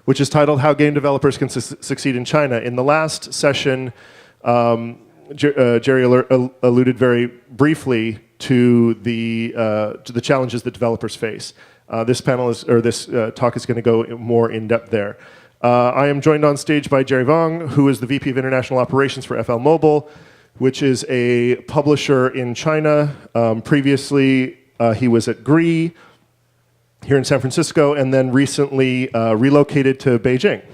which is titled How Game Developers Can Succeed in China. In the last session, Jerry alluded very briefly to the challenges that developers face. This panel this talk is going to go more in depth there. I am joined on stage by Jerry Vuong, who is the VP of International Operations for FL Mobile, which is a publisher in China. Previously, he was at GRI here in San Francisco, and then recently relocated to Beijing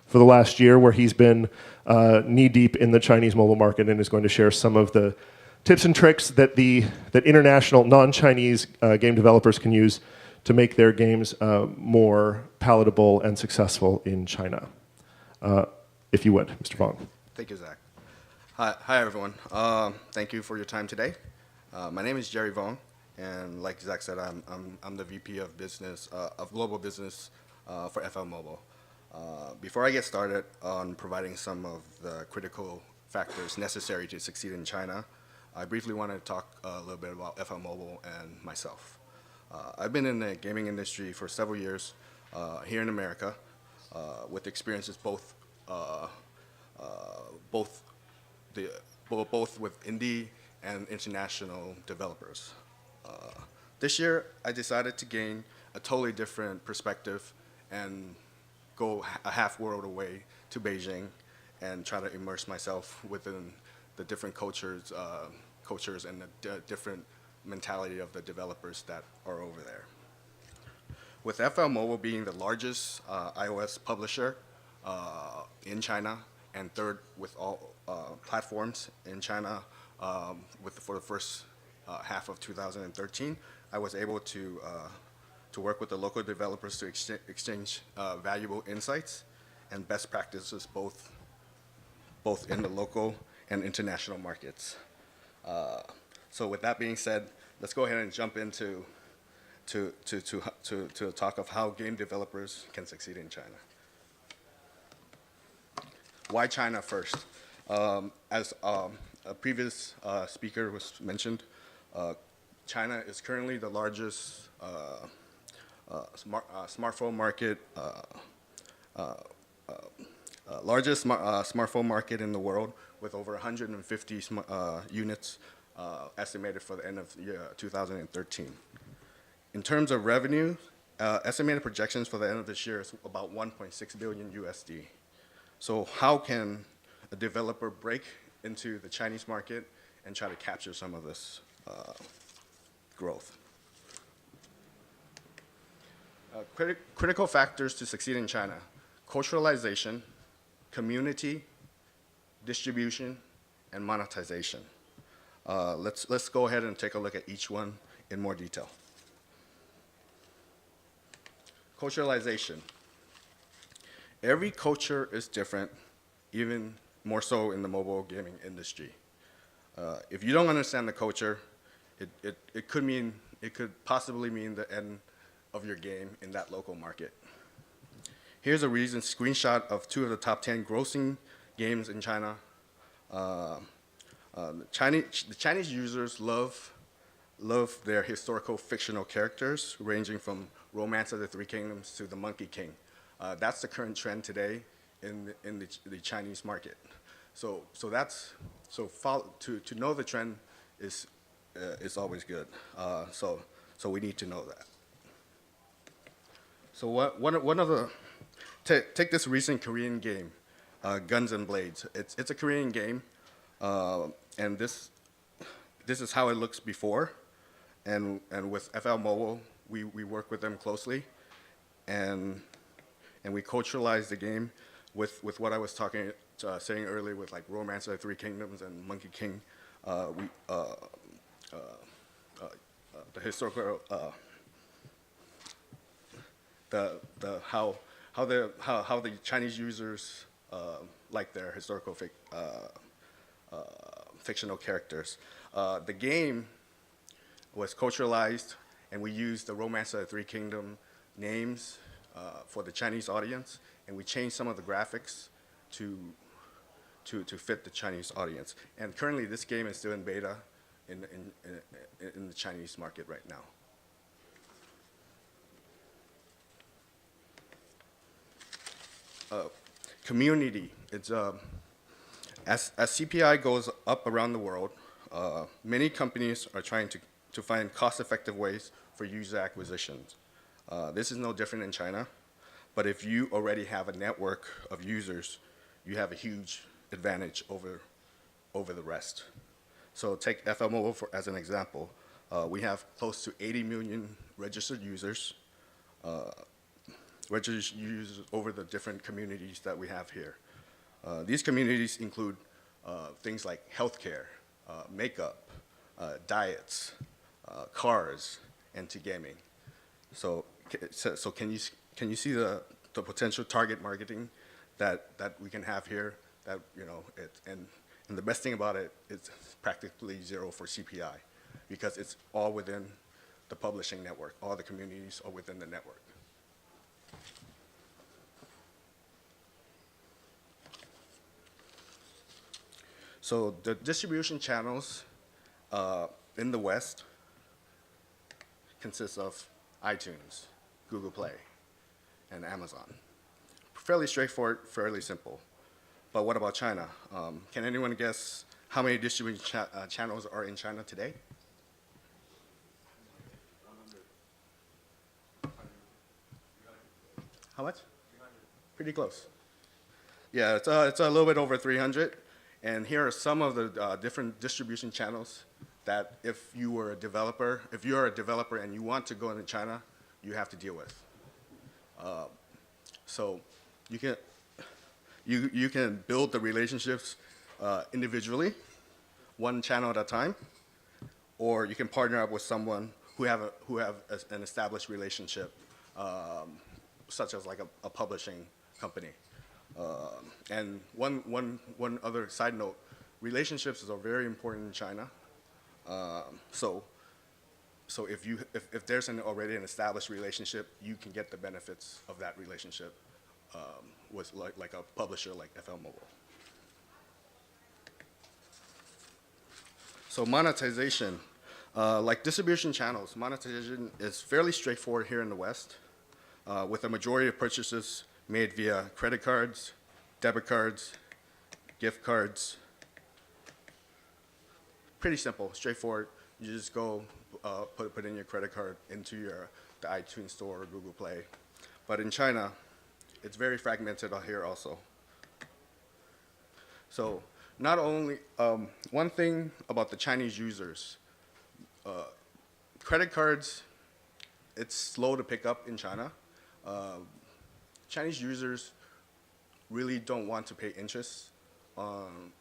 for the last year, where he's been knee-deep in the Chinese mobile market and is going to share some of the tips and tricks that international, non-Chinese game developers can use to make their games more palatable and successful in China. If you would, Mr. Vuong. Thank you, Zach. Hi everyone. Thank you for your time today. My name is Jerry Vuong, and like Zach said, I'm the VP of Business of Global Business for FL Mobile. Before I get started on providing some of the critical factors necessary to succeed in China, I briefly want to talk a little bit about FL Mobile and myself. I've been in the gaming industry for several years here in America, with experiences both with indie and international developers. This year, I decided to gain a totally different perspective and go a half world away to Beijing and try to immerse myself within the different cultures and the different mentality of the developers that are over there. With FL Mobile being the largest iOS publisher in China and third with all platforms in China for the first half of 2013, I was able to work with the local developers to exchange valuable insights and best practices both in the local and international markets. So with that being said, let's go ahead and jump into a talk of how game developers can succeed in China. Why China first? As a previous speaker was mentioned, China is currently the largest smartphone market in the world, with over 150 units estimated for the end of the year 2013. In terms of revenue, estimated projections for the end of this year is about 1.6 billion USD. So how can a developer break into the Chinese market and try to capture some of this growth? Critical factors to succeed in China: culturalization, community, distribution, and monetization. Let's go ahead and take a look at each one in more detail. Culturalization. Every culture is different, even more so in the mobile gaming industry. If you don't understand the culture, it could possibly mean the end of your game in that local market. Here's a recent screenshot of 2 of the top 10 grossing games in China. The Chinese users love their historical fictional characters, ranging from Romance of the Three Kingdoms to the Monkey King. That's the current trend today in the Chinese market. To know the trend is always good. So we need to know that. So one of the take this recent Korean game, Guns and Blades. It's a Korean game, and this is how it looks before. And with FL Mobile, we work with them closely, and we culturalize the game with what I was saying earlier, with like Romance of the Three Kingdoms and Monkey King. The historical how the Chinese users like their historical fictional characters. The game was culturalized, and we used the Romance of the Three Kingdom names for the Chinese audience, and we changed some of the graphics to fit the Chinese audience. And currently, this game is still in beta in the Chinese market right now. Community. As CPI goes up around the world, many companies are trying to find cost-effective ways for user acquisitions. This is no different in China, but if you already have a network of users, you have a huge advantage over the rest. So take FL Mobile as an example. We have close to 80 million registered users over the different communities that we have here. These communities include things like healthcare, makeup, diets, cars, and to gaming. So can you see the potential target marketing that we can have here? That and the best thing about it, it's practically zero for CPI, because it's all within the publishing network. All the communities are within the network. So the distribution channels in the West consists of iTunes, Google Play, and Amazon. Fairly straightforward, fairly simple. But what about China? Can anyone guess how many distribution channels are in China today? 100. How much? 300. Pretty close. Yeah, it's a little bit over 300. And here are some of the different distribution channels that if you're a developer and you want to go into China, you have to deal with. So you can build the relationships individually, one channel at a time, or you can partner up with someone who have an established relationship, such as like a publishing company. And one other side note, relationships are very important in China. So if there's already an established relationship, you can get the benefits of that relationship with like a publisher like FL Mobile. So monetization, like distribution channels, monetization is fairly straightforward here in the West, with a majority of purchases made via credit cards, debit cards, gift cards. Pretty simple, straightforward. You just go put in your credit card into the iTunes Store or Google Play. But in China, it's very fragmented out here also. So not only, one thing about the Chinese users, credit cards, it's slow to pick up in China. Chinese users really don't want to pay interest on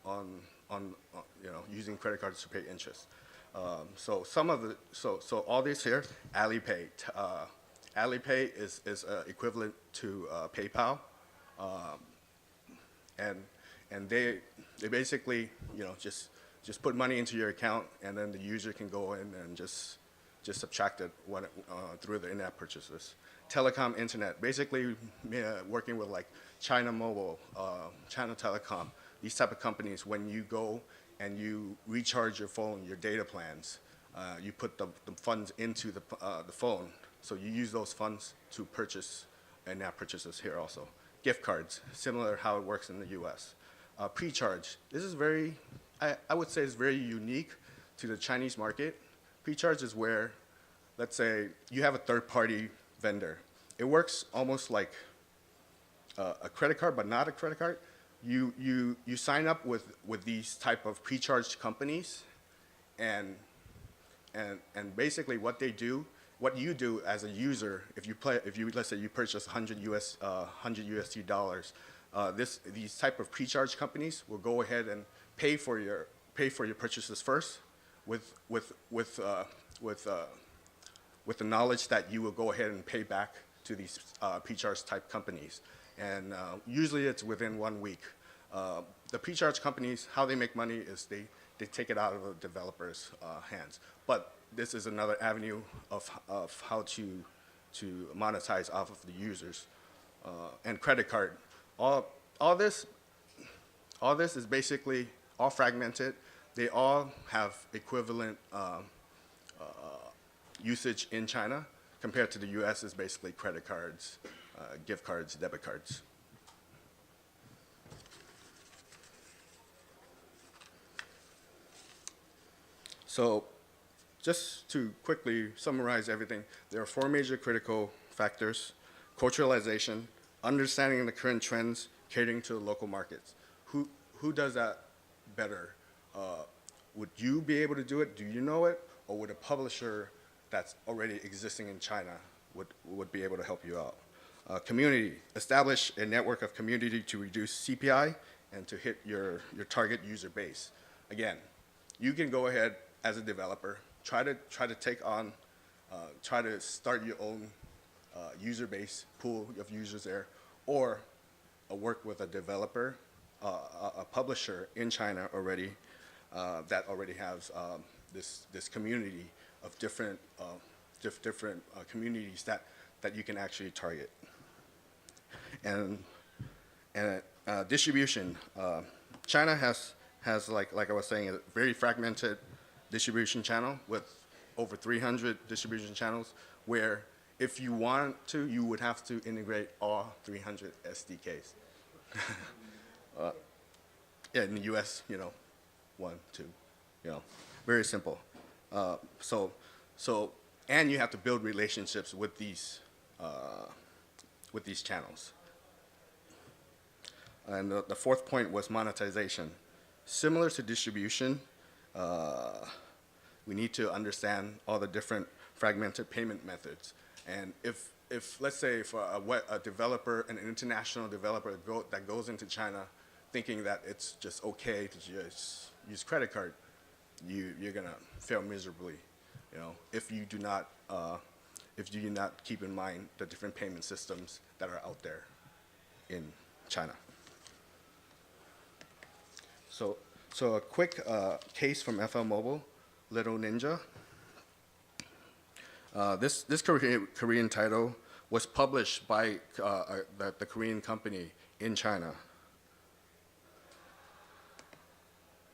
using credit cards to pay interest. So all these here, Alipay. Alipay is equivalent to PayPal, and they basically just put money into your account, and then the user can go in and just subtract it through the in-app purchases. Telecom, internet, basically working with like China Mobile, China Telecom, these type of companies. When you go and you recharge your phone, your data plans, you put the funds into the phone. So you use those funds to purchase in-app purchases here also. Gift cards, similar how it works in the US. Pre-charge, this is I would say is very unique to the Chinese market. Pre-charge is where, let's say, you have a third-party vendor. It works almost like a credit card, but not a credit card. You sign up with these type of pre-charged companies, and basically what you do as a user, let's say you purchase 100 USD dollars, these type of pre-charge companies will go ahead and pay for your purchases first, with the knowledge that you will go ahead and pay back to these pre-charge type companies. And usually it's within 1 week. The pre-charge companies, how they make money is they take it out of the developers' hands. But this is another avenue of how to monetize off of the users. And credit card. All this is basically all fragmented. They all have equivalent usage in China. Compared to the US, is basically credit cards, gift cards, debit cards. So just to quickly summarize everything, there are four major critical factors: culturalization, understanding the current trends, catering to the local markets. Who does that better? Would you be able to do it? Do you know it? Or would a publisher that's already existing in China would be able to help you out? Community, establish a network of community to reduce CPI and to hit your target user base. Again, you can go ahead as a developer, try to take on, try to start your own user base, pool of users there, or work with a developer, a publisher in China already that already has this community of different communities that you can actually target. And distribution. China has like I was saying, a very fragmented distribution channel with over 300 distribution channels, where if you want to, you would have to integrate all 300 SDKs. Yeah, in the US, 1, 2, very simple. And you have to build relationships with these channels. And the fourth point was monetization. Similar to distribution, we need to understand all the different fragmented payment methods. And if let's say for a developer, an international developer that goes into China thinking that it's just okay to just use credit card, you're gonna fail miserably, if you do not keep in mind the different payment systems that are out there in China. So a quick case from FL Mobile, Little Ninja. This Korean title was published by the Korean company in China.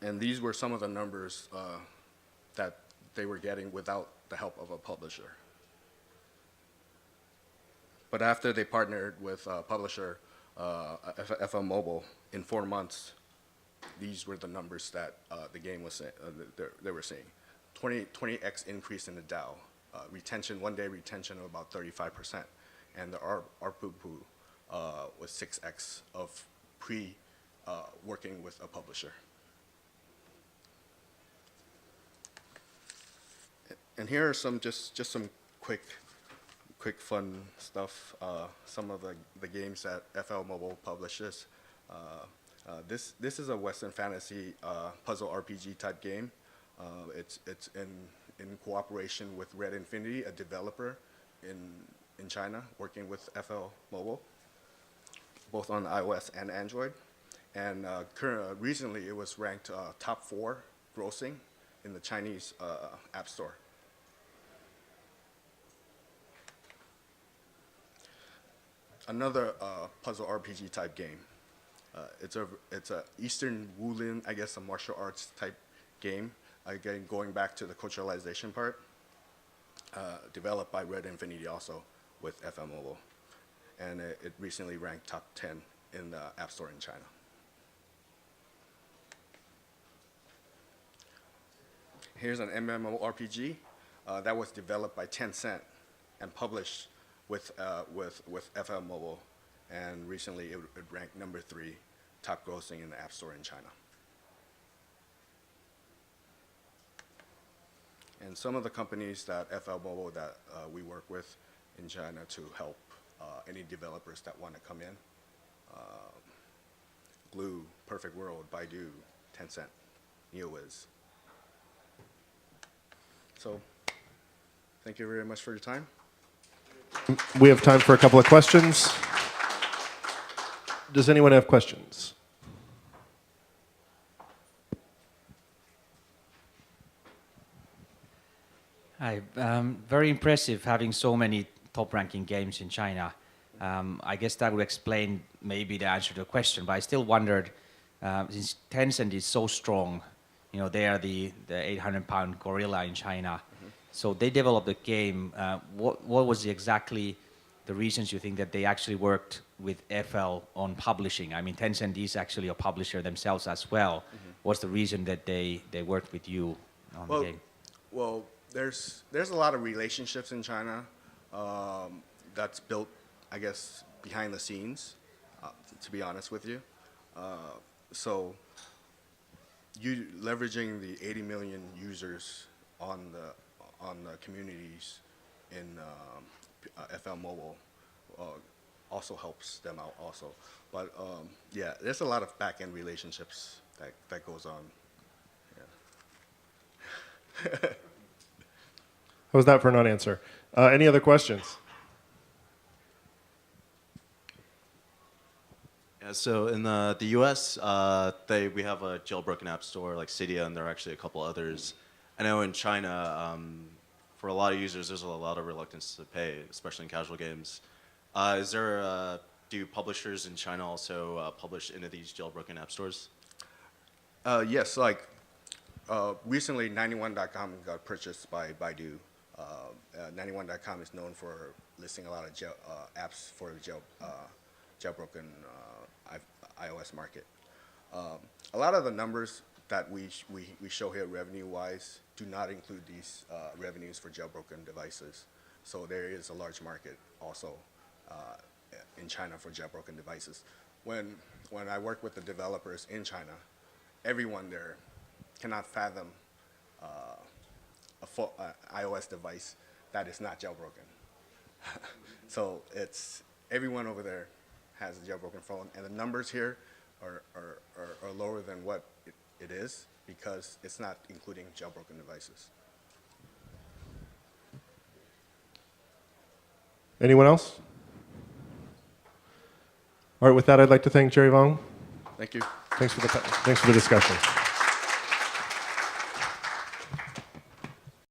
And these were some of the numbers that they were getting without the help of a publisher. But after they partnered with a publisher, FL Mobile, in 4 months, these were the numbers that the game was they were seeing. 20x increase in the DAO. Retention, one-day retention of about 35%. And the ARPU was 6x of working with a publisher. And here are some just some quick fun stuff. Some of the games that FL Mobile publishes. This is a Western fantasy puzzle RPG type game. It's in cooperation with Red Infinity, a developer in China, working with FL Mobile, both on iOS and Android. And recently, it was ranked top 4 grossing in the Chinese App Store. Another puzzle RPG type game. It's a Eastern Wulin, I guess, a martial arts type game. Again, going back to the culturalization part, developed by Red Infinity also with FM Mobile. And it recently ranked top 10 in the App Store in China. Here's an MMORPG that was developed by Tencent and published with FM Mobile. And recently it ranked number 3 top grossing in the App Store in China. And some of the companies that FL Mobile that we work with in China to help any developers that want to come in. Glue, Perfect World, Baidu, Tencent, NeoWiz. So, thank you very much for your time. We have time for a couple of questions. Does anyone have questions? Hi, very impressive having so many top-ranking games in China. I guess that would explain maybe the answer to the question, but I still wondered, since Tencent is so strong, they are the 800-pound gorilla in China. So they developed a game. What was exactly the reasons you think that they actually worked with FL on publishing? I mean, Tencent is actually a publisher themselves as well. What's the reason that they worked with you on the game? Well, there's a lot of relationships in China that's built, I guess, behind the scenes. To be honest with you, so you leveraging the 80 million users on the communities in FL Mobile also helps them out also. But yeah, there's a lot of back end relationships that goes on. How's that for a non-answer? Any other questions? Yeah, so in the US, we have a jailbroken app store like Cydia, and there are actually a couple others. I know in China, for a lot of users, there's a lot of reluctance to pay, especially in casual games. Do publishers in China also publish into these jailbroken app stores? Yes, like recently 91.com got purchased by Baidu. 91.com is known for listing a lot of apps for the jailbroken iOS market. A lot of the numbers that we show here revenue-wise do not include these revenues for jailbroken devices. So there is a large market also in China for jailbroken devices. When I work with the developers in China, everyone there cannot fathom a full iOS device that is not jailbroken. So it's everyone over there has a jailbroken phone, and the numbers here are lower than what it is because it's not including jailbroken devices. Anyone else? All right, with that, I'd like to thank Jerry Vuong. Thank you. Thanks for the discussion.